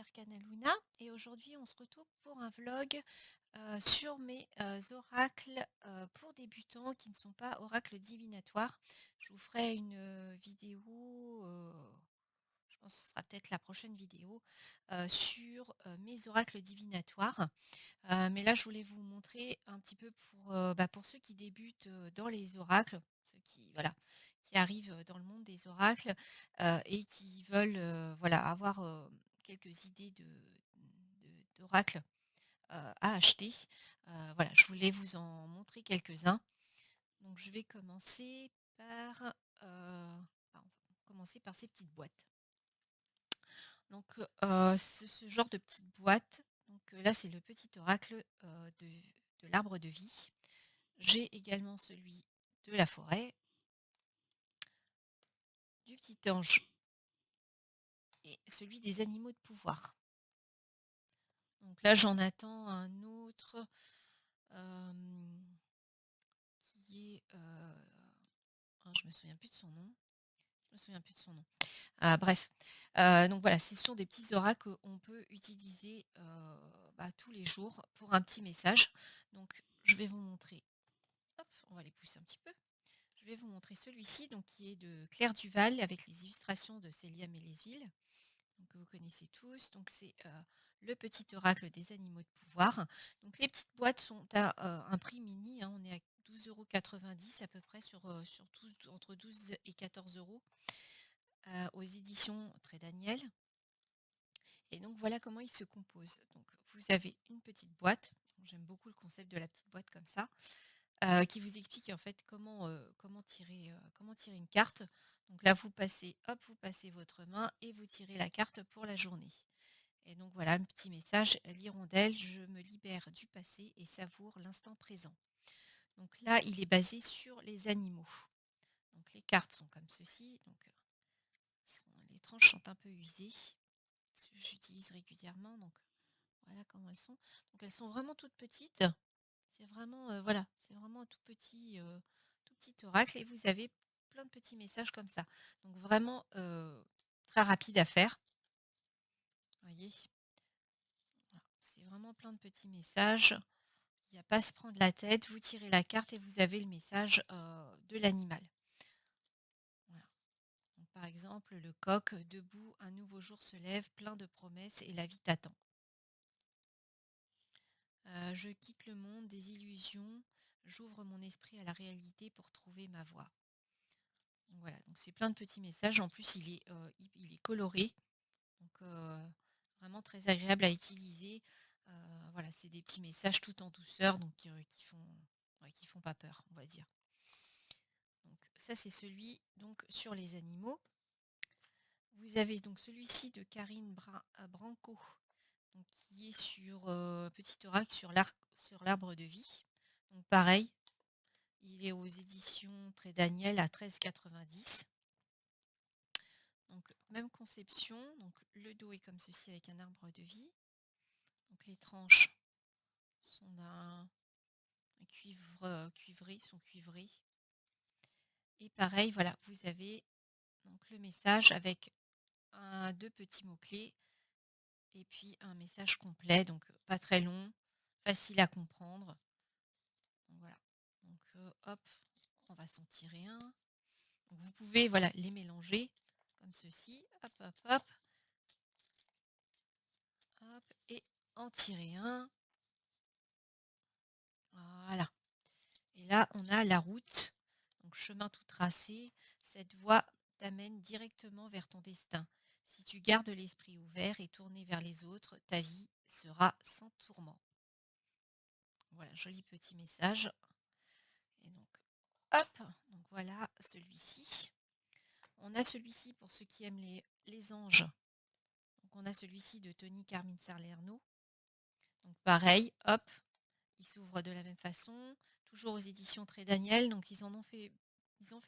Arcana Luna et aujourd'hui on se retrouve pour un vlog sur mes oracles pour débutants qui ne sont pas oracles divinatoires. Je vous ferai une vidéo, je pense que ce sera peut-être la prochaine vidéo, sur mes oracles divinatoires. Mais là je voulais vous montrer un petit peu pour ceux qui débutent dans les oracles, ceux qui, voilà, qui arrivent dans le monde des oracles et qui veulent voilà, avoir quelques idées d'oracles à acheter. Voilà, je voulais vous en montrer quelques-uns. Donc je vais commencer par, on va commencer par ces petites boîtes. Donc ce genre de petites boîtes, donc là c'est le petit oracle de l'arbre de vie. J'ai également celui de la forêt, du petit ange et celui des animaux de pouvoir. Donc là j'en attends un autre qui est, je me souviens plus de son nom. Je me souviens plus de son nom. Bref, donc voilà, ce sont des petits oracles qu'on peut utiliser tous les jours pour un petit message. Donc je vais vous montrer. Hop, on va les pousser un petit peu. Je vais vous montrer celui-ci, donc qui est de Claire Duval avec les illustrations de Célia Mélesville, donc que vous connaissez tous. Donc c'est le petit oracle des animaux de pouvoir. Donc les petites boîtes sont à un prix mini, hein, on est à 12,90 € à peu près entre 12 et 14 euros aux éditions Très Daniel. Et donc voilà comment il se compose. Donc vous avez une petite boîte. J'aime beaucoup le concept de la petite boîte comme ça, qui vous explique en fait comment tirer une carte. Donc là vous passez votre main et vous tirez la carte pour la journée. Et donc voilà un petit message, l'hirondelle, je me libère du passé et savoure l'instant présent. Donc là il est basé sur les animaux. Donc les cartes sont comme ceci. Donc les tranches sont un peu usées. J'utilise régulièrement. Donc voilà comment elles sont. Donc elles sont vraiment toutes petites. C'est vraiment voilà, c'est vraiment un tout petit oracle et vous avez plein de petits messages comme ça. Donc vraiment très rapide à faire. Vous voyez, voilà, c'est vraiment plein de petits messages. Il n'y a pas à se prendre la tête. Vous tirez la carte et vous avez le message de l'animal. Voilà. Donc, par exemple, le coq debout, un nouveau jour se lève, plein de promesses et la vie t'attend. Je quitte le monde des illusions, j'ouvre mon esprit à la réalité pour trouver ma voie. Donc voilà, donc c'est plein de petits messages. En plus, il est coloré, donc vraiment très agréable à utiliser. Voilà, c'est des petits messages tout en douceur, donc qui font pas peur, on va dire. Donc ça, c'est celui donc sur les animaux. Vous avez donc celui-ci de Karine Branco, donc qui est sur Petit oracle sur l'arbre de vie. Donc pareil, il est aux éditions Très Daniel à 13,90 €. Donc même conception, donc le dos est comme ceci avec un arbre de vie. Donc les tranches sont d'un cuivre cuivré, sont cuivrées. Et pareil, voilà, vous avez donc le message avec deux petits mots-clés et puis un message complet, donc pas très long, facile à comprendre. Donc voilà. Donc hop, on va s'en tirer un. Donc vous pouvez voilà les mélanger comme ceci. Hop, hop, hop. Hop, et en tirer un. Voilà. Et là, on a la route. Donc chemin tout tracé. Cette voie t'amène directement vers ton destin. Si tu gardes l'esprit ouvert et tourné vers les autres, ta vie sera sans tourment. Voilà, joli petit message. Et donc, hop, donc voilà celui-ci. On a celui-ci pour ceux qui aiment les anges. Donc on a celui-ci de Tony Carmine Salerno. Donc pareil, hop, il s'ouvre de la même façon. Toujours aux éditions Très Daniel. Donc ils ont fait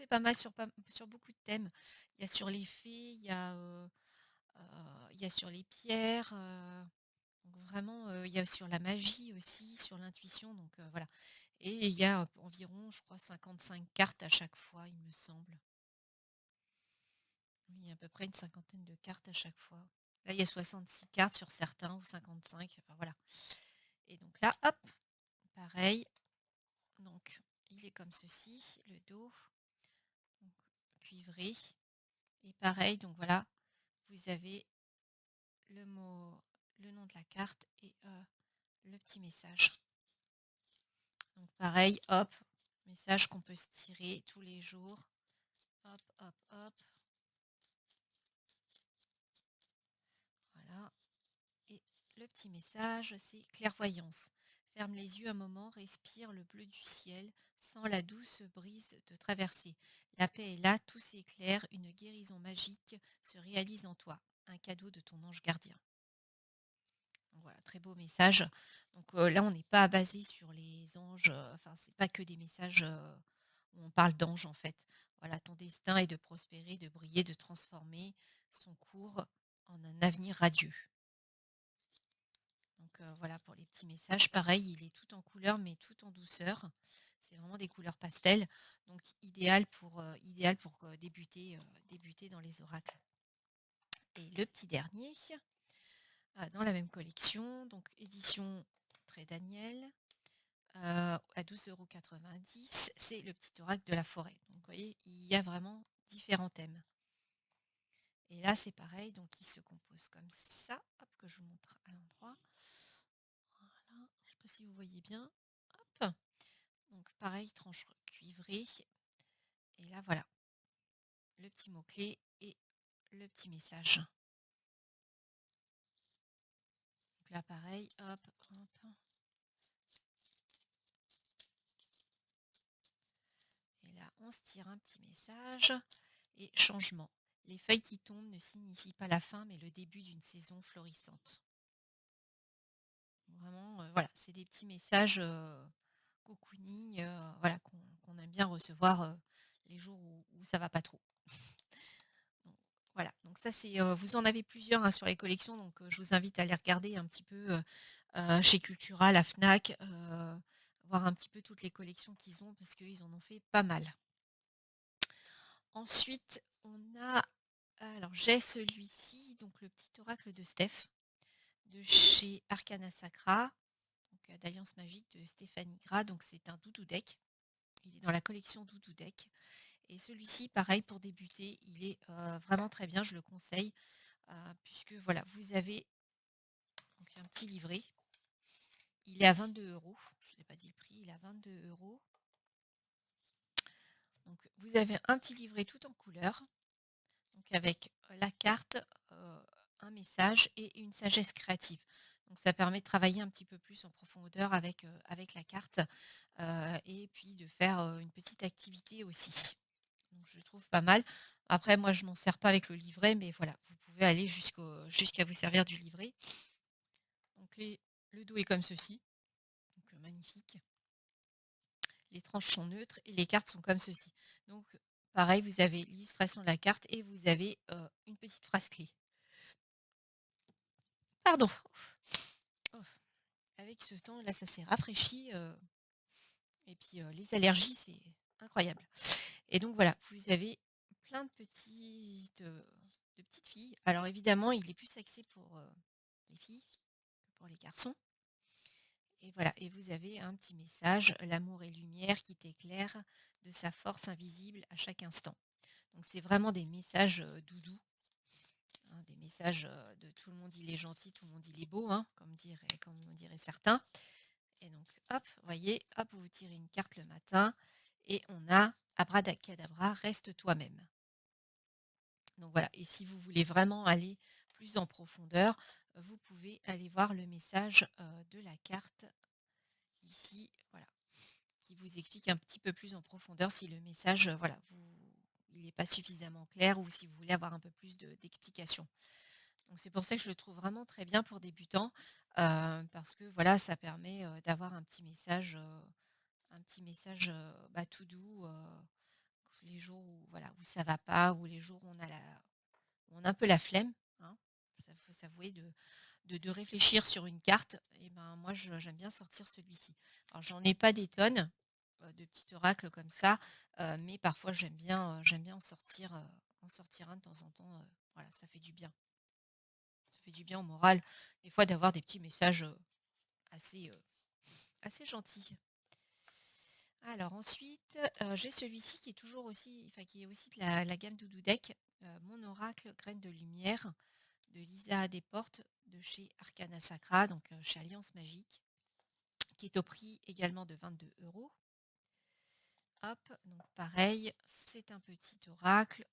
pas mal sur beaucoup de thèmes. Il y a sur les fées, il y a sur les pierres. Donc vraiment, il y a sur la magie aussi, sur l'intuition. Donc voilà. Et il y a environ, je crois, 55 cartes à chaque fois, il me semble. Il y a à peu près une cinquantaine de cartes à chaque fois. Là, il y a 66 cartes sur certains ou 55. Enfin, voilà. Et donc là, hop, pareil. Donc, il est comme ceci, le dos, donc, cuivré. Et pareil, donc voilà, vous avez le mot, le nom de la carte et le petit message. Donc pareil, hop, message qu'on peut se tirer tous les jours. Hop, hop, hop. Voilà. Et le petit message, c'est clairvoyance. Ferme les yeux un moment, respire le bleu du ciel, sens la douce brise te traverser. La paix est là, tout s'éclaire, une guérison magique se réalise en toi. Un cadeau de ton ange gardien. Donc voilà, très beau message. Donc là, on n'est pas basé sur les anges, enfin, c'est pas que des messages où on parle d'anges en fait. Voilà, ton destin est de prospérer, de briller, de transformer son cours en un avenir radieux. Donc voilà pour les petits messages. Pareil, il est tout en couleur mais tout en douceur. C'est vraiment des couleurs pastel. Donc idéal pour débuter dans les oracles. Et le petit dernier, dans la même collection, donc édition Très Daniel, à 12,90 €, c'est le petit oracle de la forêt. Donc vous voyez, il y a vraiment différents thèmes. Et là, c'est pareil, donc il se compose comme ça. Hop, que je vous montre à l'endroit. Voilà, je ne sais pas si vous voyez bien. Hop. Donc pareil, tranche cuivrée. Et là, voilà, le petit mot-clé et le petit message. Donc là, pareil, hop, hop. Et là, on se tire un petit message. Et changement. Les feuilles qui tombent ne signifient pas la fin, mais le début d'une saison florissante. Vraiment, voilà, c'est des petits messages cocooning, voilà, qu'on aime bien recevoir les jours où ça va pas trop. Donc, voilà, donc ça c'est, vous en avez plusieurs hein, sur les collections, donc je vous invite à les regarder un petit peu chez Cultura, la Fnac, voir un petit peu toutes les collections qu'ils ont parce qu'ils en ont fait pas mal. Ensuite, on a, alors j'ai celui-ci, donc le petit oracle de Steph, de chez Arcana Sacra, donc d'Alliance Magique de Stéphanie Gras, donc c'est un doudou deck. Il est dans la collection doudou deck. Et celui-ci, pareil, pour débuter, il est vraiment très bien, je le conseille, puisque voilà, vous avez donc, un petit livret. Il est à 22 €. Je ne vous ai pas dit le prix, il est à 22 €. Donc vous avez un petit livret tout en couleur, donc avec la carte, un message et une sagesse créative. Donc ça permet de travailler un petit peu plus en profondeur avec la carte et puis de faire une petite activité aussi. Donc je trouve pas mal. Après, moi, je m'en sers pas avec le livret, mais voilà, vous pouvez aller jusqu'à vous servir du livret. Donc le dos est comme ceci, donc magnifique. Les tranches sont neutres et les cartes sont comme ceci. Donc pareil, vous avez l'illustration de la carte et vous avez une petite phrase clé. Pardon. Oh. Avec ce temps, là, ça s'est rafraîchi. Et puis les allergies, c'est incroyable. Et donc voilà, vous avez plein de petites filles. Alors évidemment, il est plus axé pour les filles que pour les garçons. Et voilà, et vous avez un petit message, l'amour et lumière qui t'éclaire de sa force invisible à chaque instant. Donc c'est vraiment des messages doudous, hein, des messages de tout le monde il est gentil, tout le monde il est beau, hein, comme on dirait certains. Et donc hop, voyez, hop, vous tirez une carte le matin et on a abracadabra, reste toi-même. Donc voilà, et si vous voulez vraiment aller plus en profondeur, vous pouvez aller voir le message de la carte ici, voilà, qui vous explique un petit peu plus en profondeur si le message, voilà, il n'est pas suffisamment clair ou si vous voulez avoir un peu plus d'explication. Donc c'est pour ça que je le trouve vraiment très bien pour débutants, parce que voilà, ça permet d'avoir un petit message bah, tout doux les jours où voilà où ça va pas, ou les jours où on a un peu la flemme, hein, ça faut s'avouer de réfléchir sur une carte. Et ben moi j'aime bien sortir celui-ci. Alors j'en ai pas des tonnes de petits oracles comme ça, mais parfois j'aime bien en sortir un de temps en temps. Voilà, ça fait du bien. ça fait du bien au moral, des fois, d'avoir des petits messages assez, assez gentils. Alors ensuite, j'ai celui-ci qui est toujours aussi, enfin qui est aussi de la gamme Doudou Deck, mon oracle Graines de lumière de Lisa Desportes de chez Arcana Sacra, donc chez Alliance Magique, qui est au prix également de 22 €. Hop, donc pareil, c'est un petit oracle,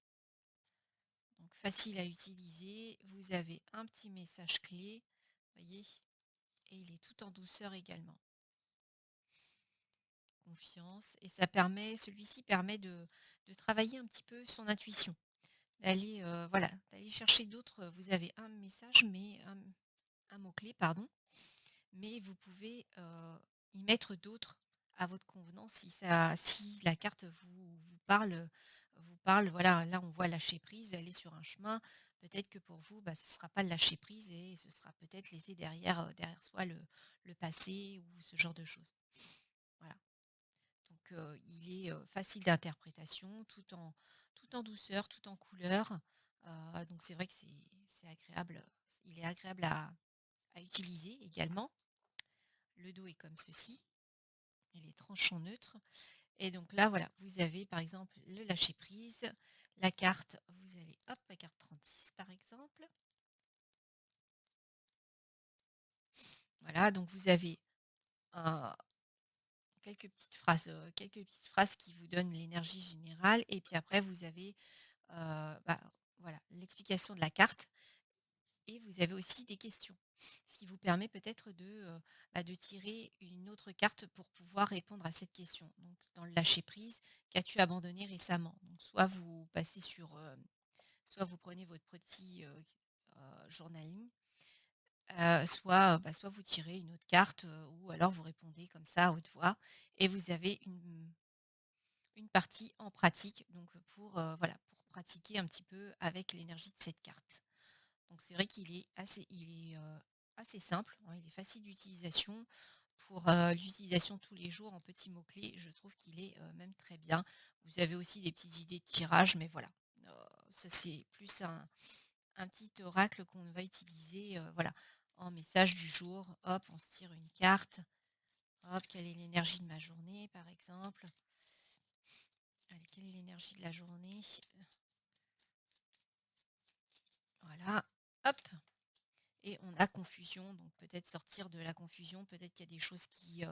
donc facile à utiliser. Vous avez un petit message clé, voyez, et il est tout en douceur également. Confiance, et celui-ci permet de travailler un petit peu son intuition, d'aller voilà, d'aller chercher d'autres. Vous avez un message, mais un mot-clé, pardon, mais vous pouvez y mettre d'autres à votre convenance si la carte vous parle, voilà, là on voit lâcher prise, aller sur un chemin, peut-être que pour vous, bah, ce ne sera pas le lâcher prise et ce sera peut-être laisser derrière soi le passé ou ce genre de choses. Voilà. Donc il est facile d'interprétation, tout en douceur, tout en couleur. Donc c'est vrai que c'est agréable, il est agréable à utiliser également. Le dos est comme ceci, et les tranchants neutres. Et donc là, voilà, vous avez par exemple le lâcher prise, la carte, vous allez, hop, la carte 36 par exemple. Voilà, donc vous avez euh, quelques petites phrases qui vous donnent l'énergie générale, et puis après vous avez bah, voilà, l'explication de la carte, et vous avez aussi des questions, ce qui vous permet peut-être bah, de tirer une autre carte pour pouvoir répondre à cette question. Donc, dans le lâcher prise, qu'as-tu abandonné récemment? Donc, soit vous prenez votre petit journaling, soit vous tirez une autre carte, ou alors vous répondez comme ça à haute voix, et vous avez une partie en pratique, donc voilà, pour pratiquer un petit peu avec l'énergie de cette carte. Donc c'est vrai qu'il est assez simple, hein, il est facile d'utilisation. Pour l'utilisation tous les jours en petits mots-clés, je trouve qu'il est même très bien. Vous avez aussi des petites idées de tirage, mais voilà. Euh, Ça, c'est plus un petit oracle qu'on va utiliser, voilà, en message du jour. Hop, on se tire une carte. Hop, quelle est l'énergie de ma journée, par exemple? Allez, quelle est l'énergie de la journée? Voilà. Hop. Et on a confusion, donc peut-être sortir de la confusion, peut-être qu'il y a des choses qui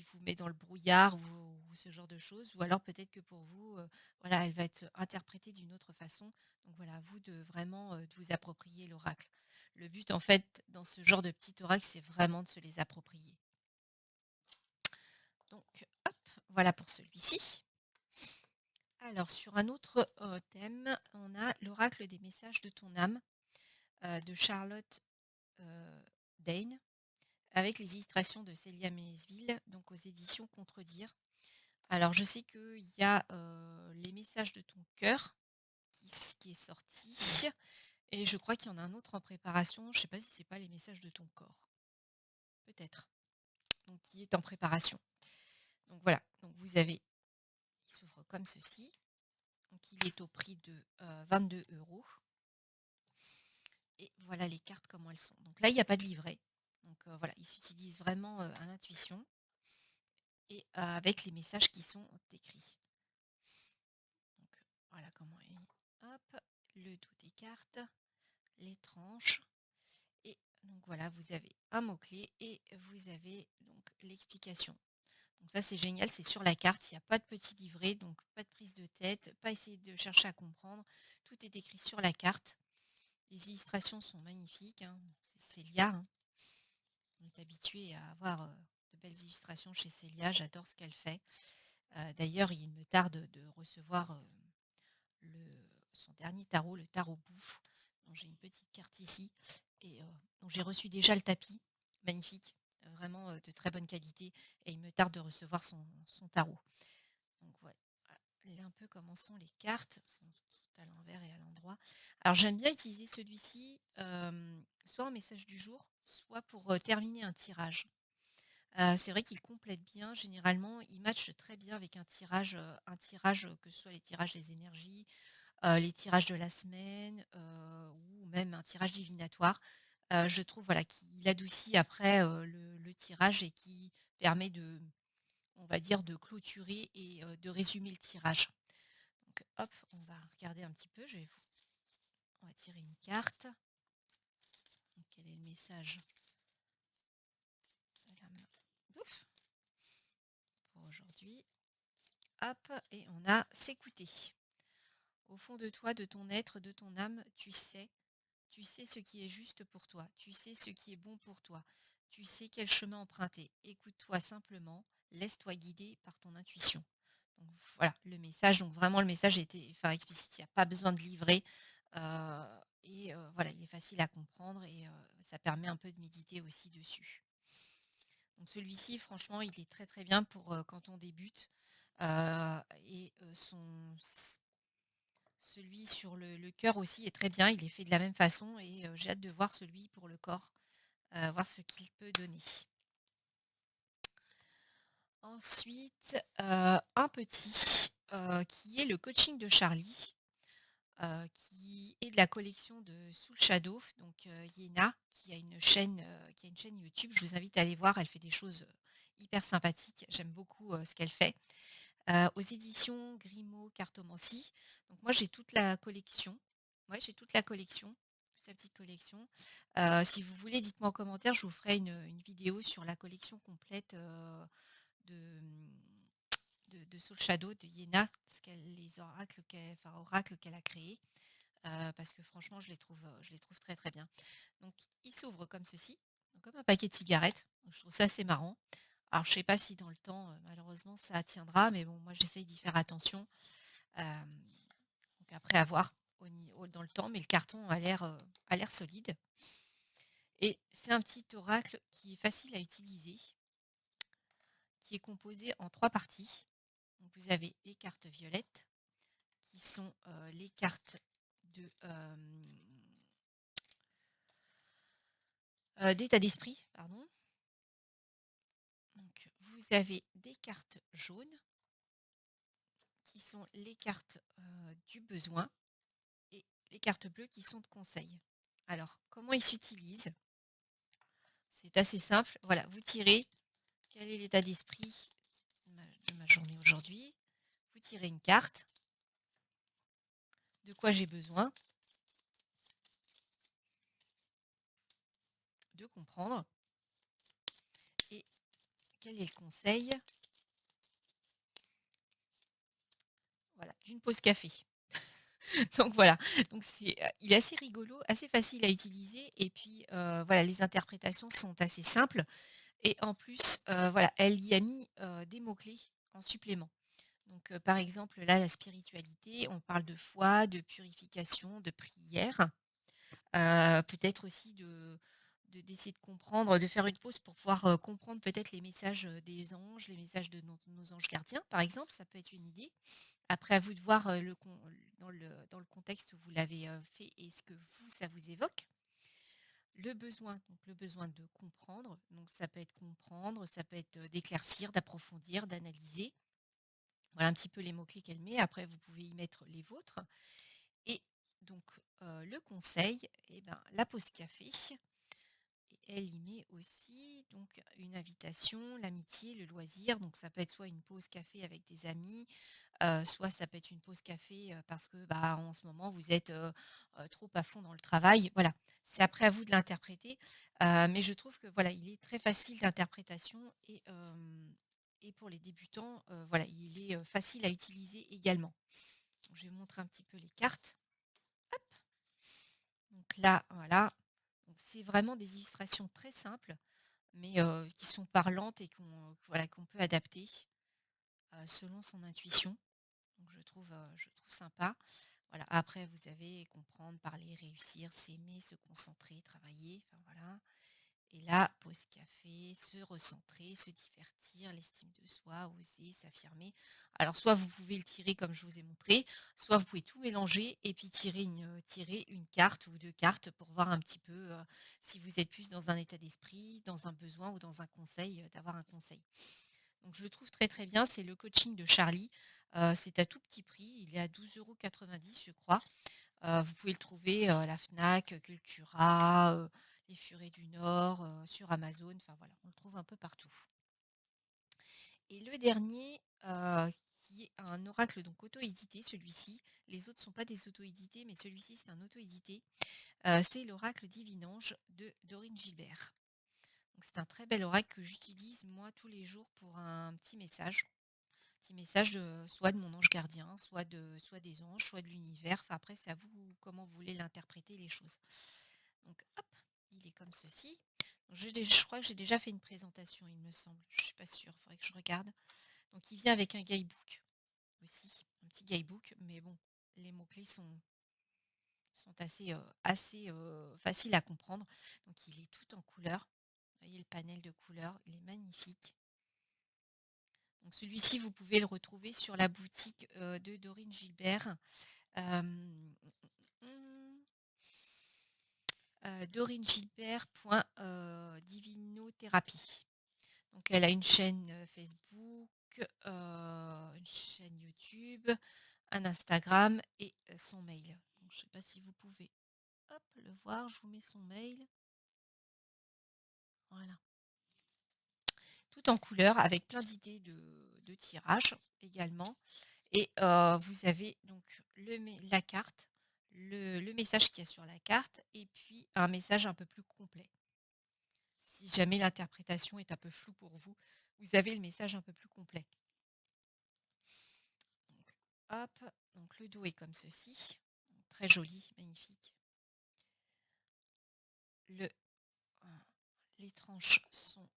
vous met dans le brouillard, ou ce genre de choses, ou alors peut-être que pour vous, voilà, elle va être interprétée d'une autre façon. Donc voilà, à vous de vraiment de vous approprier l'oracle. Le but en fait dans ce genre de petit oracle, c'est vraiment de se les approprier. Donc hop, voilà pour celui-ci. Alors sur un autre thème, on a l'oracle des messages de ton âme, de Charlotte Dane, avec les illustrations de Célia Ménesville, donc aux éditions Contredire. Alors je sais qu'il y a les messages de ton cœur qui est sorti, et je crois qu'il y en a un autre en préparation. Je ne sais pas si c'est pas les messages de ton corps, peut-être, donc qui est en préparation. Donc voilà, donc il s'ouvre comme ceci. Donc il est au prix de 22 €. Et voilà les cartes comment elles sont. Donc là, il n'y a pas de livret. Donc voilà, il s'utilise vraiment à l'intuition, et avec les messages qui sont écrits. Donc voilà comment est. Hop, le dos des cartes, les tranches. Et donc voilà, vous avez un mot-clé et vous avez donc l'explication. Donc ça c'est génial, c'est sur la carte, il n'y a pas de petit livret, donc pas de prise de tête, pas essayer de chercher à comprendre. Tout est écrit sur la carte. Les illustrations sont magnifiques, hein. C'est Célia, hein. On est habitué à avoir de belles illustrations chez Célia, j'adore ce qu'elle fait. D'ailleurs, il me tarde de recevoir son dernier tarot, le tarot bouffe. Donc j'ai une petite carte ici, et donc j'ai reçu déjà le tapis, magnifique, vraiment de très bonne qualité, et il me tarde de recevoir son tarot. Donc voilà, un peu comment sont les cartes, elles sont toutes à l'envers et à l'endroit. Alors j'aime bien utiliser celui-ci, soit en message du jour, soit pour terminer un tirage. C'est vrai qu'il complète bien, généralement, il matche très bien avec un tirage, que ce soit les tirages des énergies, les tirages de la semaine, ou même un tirage divinatoire. Je trouve, voilà, qu'il adoucit après, le tirage et qui permet de, on va dire, de clôturer et de résumer le tirage. Donc hop, on va regarder un petit peu, on va tirer une carte. Donc quel est le message de la main? Ouf, pour aujourd'hui. Hop, et on a s'écouter. Au fond de toi, de ton être, de ton âme, tu sais ce qui est juste pour toi, tu sais ce qui est bon pour toi, tu sais quel chemin emprunter. Écoute-toi simplement, laisse-toi guider par ton intuition. Donc voilà, le message, donc vraiment le message était enfin explicite, il n'y a pas besoin de livrer. Voilà, il est facile à comprendre et ça permet un peu de méditer aussi dessus. Donc celui-ci, franchement, il est très très bien pour quand on débute. Celui sur le cœur aussi est très bien, il est fait de la même façon et j'ai hâte de voir celui pour le corps, voir ce qu'il peut donner. Ensuite, un petit, qui est le coaching de Charlie, qui est de la collection de Soul Shadow, donc Yéna, qui a une chaîne YouTube. Je vous invite à aller voir, elle fait des choses, hyper sympathiques. J'aime beaucoup, ce qu'elle fait. Aux éditions Grimaud Cartomancie. Donc moi j'ai toute la collection. Ouais, j'ai toute la collection, toute sa petite collection. Si vous voulez, dites-moi en commentaire, je vous ferai une vidéo sur la collection complète, de, de Soul Shadow, de Yéna, les oracles oracles qu'elle a créés. Parce que franchement, je les trouve très très bien. Donc il s'ouvre comme ceci, donc comme un paquet de cigarettes. Donc, je trouve ça assez marrant. Alors je sais pas si dans le temps, malheureusement, ça tiendra, mais bon, moi j'essaye d'y faire attention. Euh, donc après avoir dans le temps, mais le carton a l'air solide. Et c'est un petit oracle qui est facile à utiliser, qui est composé en 3 parties. Donc vous avez les cartes violettes, qui sont les cartes de d'état d'esprit, pardon. Donc vous avez des cartes jaunes, qui sont les cartes du besoin, et les cartes bleues qui sont de conseil. Alors, comment ils s'utilisent? C'est assez simple. Voilà, vous tirez quel est l'état d'esprit de ma journée aujourd'hui. Vous tirez une carte. De quoi j'ai besoin de comprendre. Et quel est le conseil, voilà, d'une pause café. Donc voilà, donc il est assez rigolo, assez facile à utiliser et puis voilà, les interprétations sont assez simples et en plus, voilà, elle y a mis, des mots-clés en supplément. Donc par exemple, là, la spiritualité, on parle de foi, de purification, de prière, peut-être aussi d'essayer de comprendre, de faire une pause pour pouvoir, comprendre peut-être les messages, des anges, les messages de nos anges gardiens, par exemple, ça peut être une idée. Après à vous de voir, dans le contexte où vous l'avez, fait et ce que vous, ça vous évoque. Le besoin, donc le besoin de comprendre, donc ça peut être comprendre, ça peut être, d'éclaircir, d'approfondir, d'analyser. Voilà un petit peu les mots-clés qu'elle met. Après, vous pouvez y mettre les vôtres. Et donc, le conseil, eh ben, la pause café. Et elle y met aussi donc une invitation, l'amitié, le loisir. Donc, ça peut être soit une pause café avec des amis, soit ça peut être une pause café parce que bah, en ce moment, vous êtes trop à fond dans le travail. Voilà, c'est après à vous de l'interpréter. Mais je trouve que voilà, il est très facile d'interprétation et pour les débutants, voilà, il est facile à utiliser également. Donc, je vais vous montrer un petit peu les cartes. Hop. Donc là, voilà. Donc, c'est vraiment des illustrations très simples, mais qui sont parlantes et voilà, qu'on peut adapter selon son intuition. Donc je trouve sympa. Voilà. Après, vous avez comprendre, parler, réussir, s'aimer, se concentrer, travailler. Enfin voilà. Et là, pause café, se recentrer, se divertir, l'estime de soi, oser, s'affirmer. Alors, soit vous pouvez le tirer comme je vous ai montré, soit vous pouvez tout mélanger et puis tirer une carte ou 2 cartes pour voir un petit peu si vous êtes plus dans un état d'esprit, dans un besoin ou dans un conseil, d'avoir un conseil. Donc, je le trouve très très bien. C'est le coaching de Charlie. C'est à tout petit prix, il est à 12,90 € je crois. Vous pouvez le trouver, à la Fnac, Cultura, les Furets du Nord, sur Amazon, enfin voilà, on le trouve un peu partout. Et le dernier, qui est un oracle donc auto-édité, celui-ci. Les autres ne sont pas des auto-édités, mais celui-ci c'est un auto-édité. C'est l'oracle Divinange de Dorine Gilbert. Donc c'est un très bel oracle que j'utilise moi tous les jours pour un petit message soit de mon ange gardien, soit des anges, soit de l'univers. Enfin après c'est à vous comment vous voulez l'interpréter les choses. Donc hop, il est comme ceci. Donc, je crois que j'ai déjà fait une présentation, il me semble. Je suis pas sûre, il faudrait que je regarde. Donc il vient avec un guidebook aussi, un petit guidebook, mais bon, les mots-clés sont assez faciles à comprendre. Donc il est tout en couleur. Vous voyez le panel de couleurs, il est magnifique. Donc celui-ci, vous pouvez le retrouver sur la boutique de Dorine Gilbert. Euh, DorineGilbert.divinothérapie. Donc elle a une chaîne Facebook, une chaîne YouTube, un Instagram et son mail. Donc, je ne sais pas si vous pouvez hop, le voir, je vous mets son mail. Voilà. Tout en couleur avec plein d'idées de tirage également. Et vous avez donc la carte, le message qu'il y a sur la carte et puis un message un peu plus complet. Si jamais l'interprétation est un peu floue pour vous, vous avez le message un peu plus complet. Donc, hop, donc le dos est comme ceci, très joli, magnifique. Les tranches sont,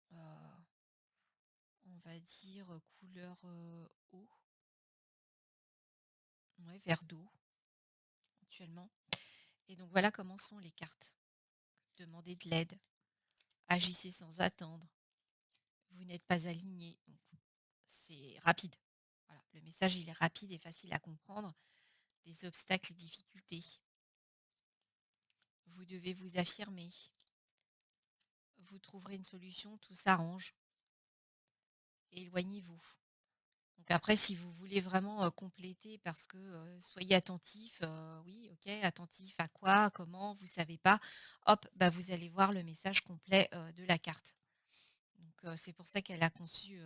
on va dire, couleur eau, ouais, vert d'eau, actuellement. Et donc voilà comment sont les cartes. Demandez de l'aide, agissez sans attendre, vous n'êtes pas aligné. Donc c'est rapide. Voilà, le message il est rapide et facile à comprendre. Des obstacles, difficultés. Vous devez vous affirmer. Vous trouverez une solution, tout s'arrange. Éloignez-vous. Donc après, si vous voulez vraiment compléter, parce que soyez attentif, oui, ok, attentif à quoi, comment, vous ne savez pas, hop, bah, vous allez voir le message complet de la carte. Donc c'est pour ça qu'elle a conçu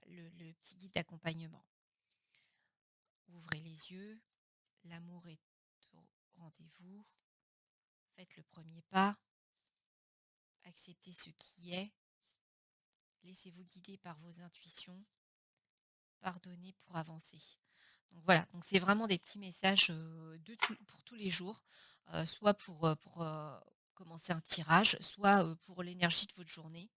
le petit guide d'accompagnement. Ouvrez les yeux, l'amour est au rendez-vous, faites le premier pas, acceptez ce qui est, laissez-vous guider par vos intuitions, pardonnez pour avancer. Donc voilà, donc c'est vraiment des petits messages pour tous les jours, soit pour commencer un tirage, soit pour l'énergie de votre journée.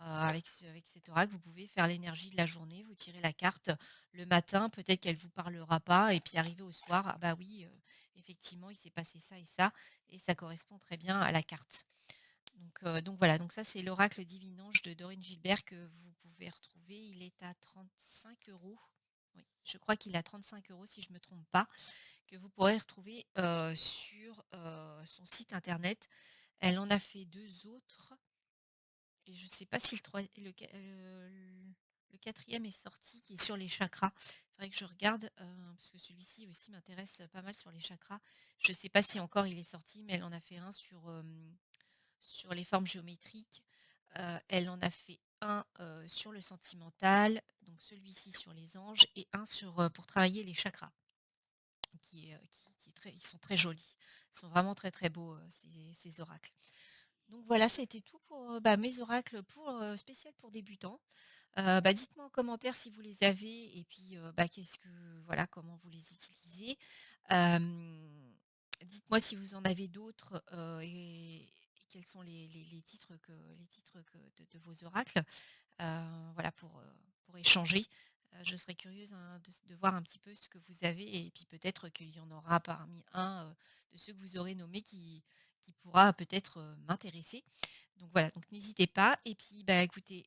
Avec cet oracle, vous pouvez faire l'énergie de la journée, vous tirez la carte le matin, peut-être qu'elle ne vous parlera pas, et puis arrivé au soir, ah bah oui, effectivement, il s'est passé ça, et ça correspond très bien à la carte. Donc voilà, donc ça c'est l'oracle Divinange de Dorine Gilbert que vous pouvez retrouver. Il est à 35 €. Oui, je crois qu'il est à 35 € si je ne me trompe pas, que vous pourrez retrouver sur son site internet. Elle en a fait deux autres et je ne sais pas si le quatrième est sorti, qui est sur les chakras. Il faudrait que je regarde, parce que celui-ci aussi m'intéresse pas mal sur les chakras. Je ne sais pas si encore il est sorti, mais elle en a fait un sur les formes géométriques. Elle en a fait un sur le sentimental, donc celui-ci sur les anges, et un pour travailler les chakras, ils sont très jolis. Ils sont vraiment très très beaux, ces oracles. Donc voilà, c'était tout pour mes oracles spécial pour débutants. Dites-moi en commentaire si vous les avez et puis voilà, comment vous les utilisez. Dites-moi si vous en avez d'autres et quels sont les titres de vos oracles. Voilà, pour échanger. Je serais curieuse de voir un petit peu ce que vous avez et puis peut-être qu'il y en aura parmi un de ceux que vous aurez nommés qui pourra peut-être m'intéresser. Donc voilà, donc n'hésitez pas. Et puis écoutez,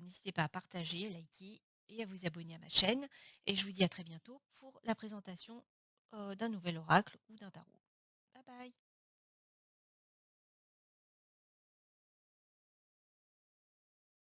n'hésitez pas à partager, à liker et à vous abonner à ma chaîne. Et je vous dis à très bientôt pour la présentation d'un nouvel oracle ou d'un tarot. Bye bye.